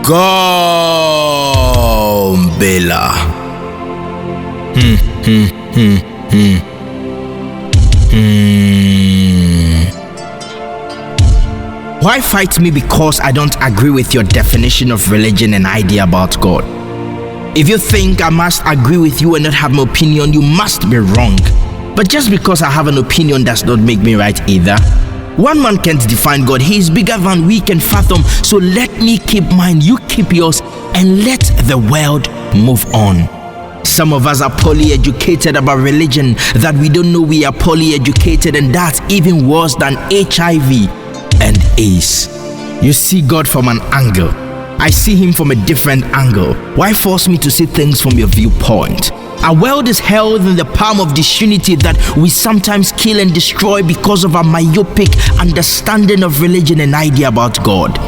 Gombela. Why fight me because I don't agree with your definition of religion and idea about God? If you think I must agree with you and not have my opinion, you must be wrong. But just because I have an opinion does not make me right either. One man can't define God. He is bigger than we can fathom. So let me keep mine, you keep yours, and let the world move on. Some of us are poorly educated about religion that we don't know we are poorly educated, and that's even worse than HIV and AIDS. You see God from an angle. I see him from a different angle. Why force me to see things from your viewpoint? Our world is held in the palm of disunity that we sometimes kill and destroy because of our myopic understanding of religion and idea about God.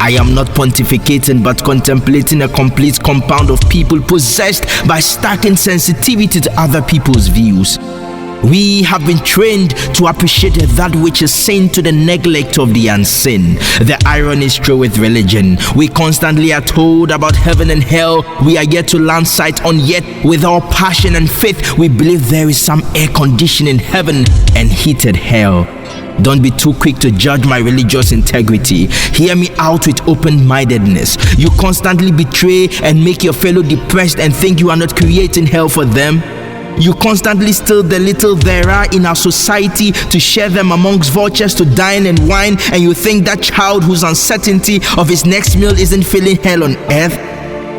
I am not pontificating but contemplating a complete compound of people possessed by stark insensitivity to other people's views. We have been trained to appreciate that which is sin to the neglect of the unseen. The irony is true with religion. We constantly are told about heaven and hell. We are yet to learn sight on, yet with our passion and faith, we believe there is some air conditioning heaven and heated hell. Don't be too quick to judge my religious integrity. Hear me out with open-mindedness. You constantly betray and make your fellow depressed and think you are not creating hell for them. You constantly steal the little there are in our society to share them amongst vultures to dine and wine, and you think that child whose uncertainty of his next meal isn't feeling hell on earth.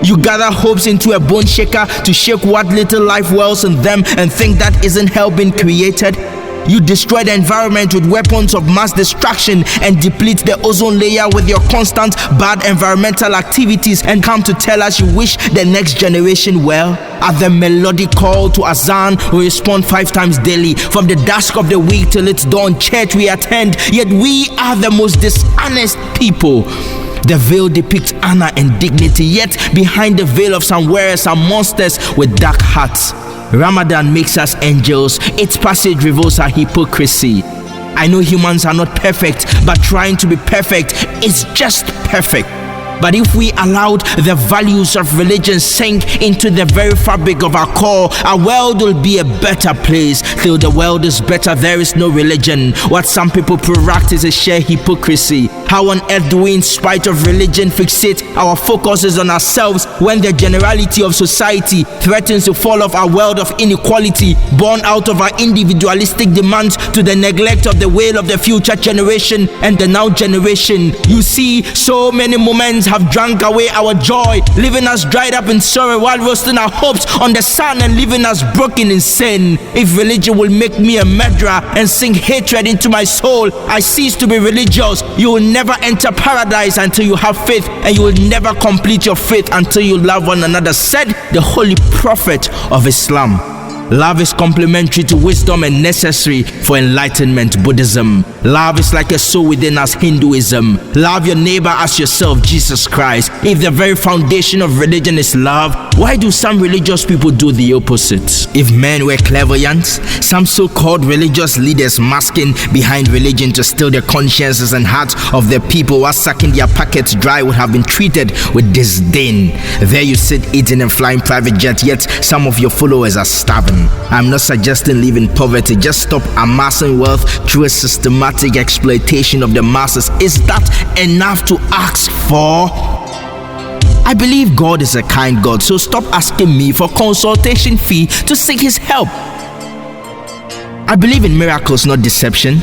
You gather hopes into a bone shaker to shake what little life wells in them and think that isn't hell being created. You destroy the environment with weapons of mass destruction and deplete the ozone layer with your constant bad environmental activities, and come to tell us you wish the next generation well. At the melodic call to azan, we respond 5 times daily. From the dusk of the week till it's dawn, church we attend, yet we are the most dishonest people. The veil depicts honor and dignity, yet behind the veil of some wearers are monsters with dark hearts. Ramadan makes us angels. Its passage reveals our hypocrisy. I know humans are not perfect, but trying to be perfect is just perfect. But if we allowed the values of religion sink into the very fabric of our core, our world will be a better place. Till the world is better, there is no religion. What some people practice is sheer hypocrisy. How on earth do we, in spite of religion, fixate our focuses on ourselves when the generality of society threatens to fall off our world of inequality, born out of our individualistic demands to the neglect of the wail of the future generation and the now generation? You see, so many moments have drunk away our joy, leaving us dried up in sorrow while roasting our hopes on the sun and leaving us broken in sin. If religion will make me a murderer and sink hatred into my soul, I cease to be religious. You will never enter paradise until you have faith, and you will never complete your faith until you love one another, said the holy prophet of Islam. Love is complementary to wisdom and necessary for enlightenment, Buddhism. Love is like a soul within us, Hinduism. Love your neighbor as yourself, Jesus Christ. If the very foundation of religion is love, why do some religious people do the opposite? If men were clairvoyants, some so-called religious leaders masking behind religion to steal the consciences and hearts of the people while sucking their pockets dry would have been treated with disdain. There you sit eating and flying private jets, yet some of your followers are starving. I'm not suggesting live in poverty, just stop amassing wealth through a systematic exploitation of the masses. Is that enough to ask for? I believe God is a kind God, so stop asking me for consultation fee to seek his help. I believe in miracles, not deception.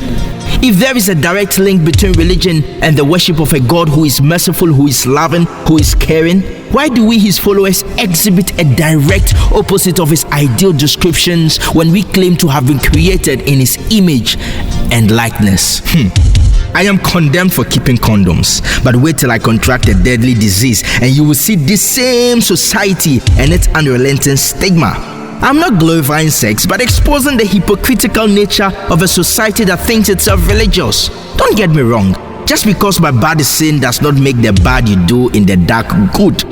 If there is a direct link between religion and the worship of a God who is merciful, who is loving, who is caring, why do we, his followers, exhibit a direct opposite of his ideal descriptions when we claim to have been created in his image and likeness? I am condemned for keeping condoms, but wait till I contract a deadly disease and you will see this same society and its unrelenting stigma. I'm not glorifying sex, but exposing the hypocritical nature of a society that thinks itself religious. Don't get me wrong, just because my bad is sin does not make the bad you do in the dark good.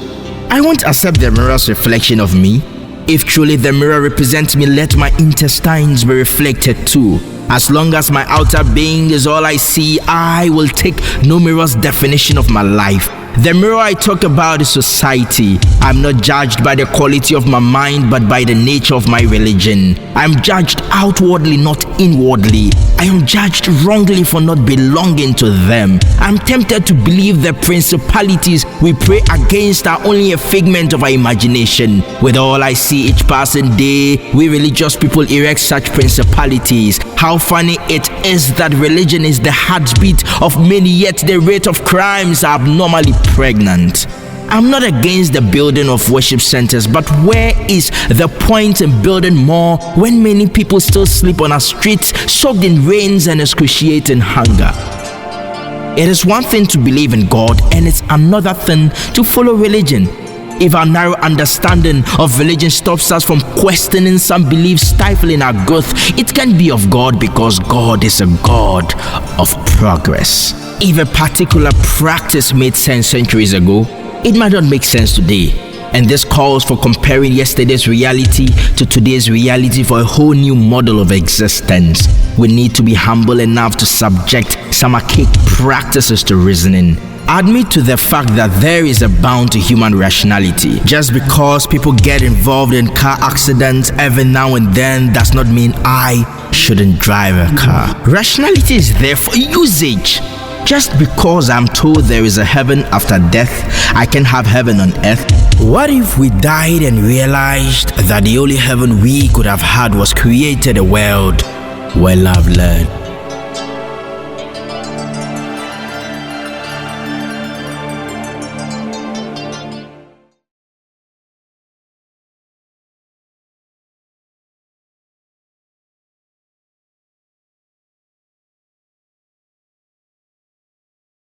I won't accept the mirror's reflection of me. If truly the mirror represents me, let my intestines be reflected too. As long as my outer being is all I see, I will take no mirror's definition of my life. The mirror I talk about is society. I'm not judged by the quality of my mind, but by the nature of my religion. I'm judged outwardly, not inwardly. I am judged wrongly for not belonging to them. I'm tempted to believe the principalities we pray against are only a figment of our imagination. With all I see each passing day, we religious people erect such principalities. How funny it is that religion is the heartbeat of many, yet the rate of crimes are abnormally pregnant. I'm not against the building of worship centers, but where is the point in building more when many people still sleep on our streets, soaked in rains and excruciating hunger? It is one thing to believe in God, and it's another thing to follow religion. If our narrow understanding of religion stops us from questioning some beliefs stifling our growth, it can be of God, because God is a God of progress. If a particular practice made sense centuries ago, it might not make sense today. And this calls for comparing yesterday's reality to today's reality for a whole new model of existence. We need to be humble enough to subject some archaic practices to reasoning. Admit to the fact that there is a bound to human rationality. Just because people get involved in car accidents every now and then does not mean I shouldn't drive a car. Rationality is there for usage. Just because I'm told there is a heaven after death, I can have heaven on earth. What if we died and realized that the only heaven we could have had was created a world where love led?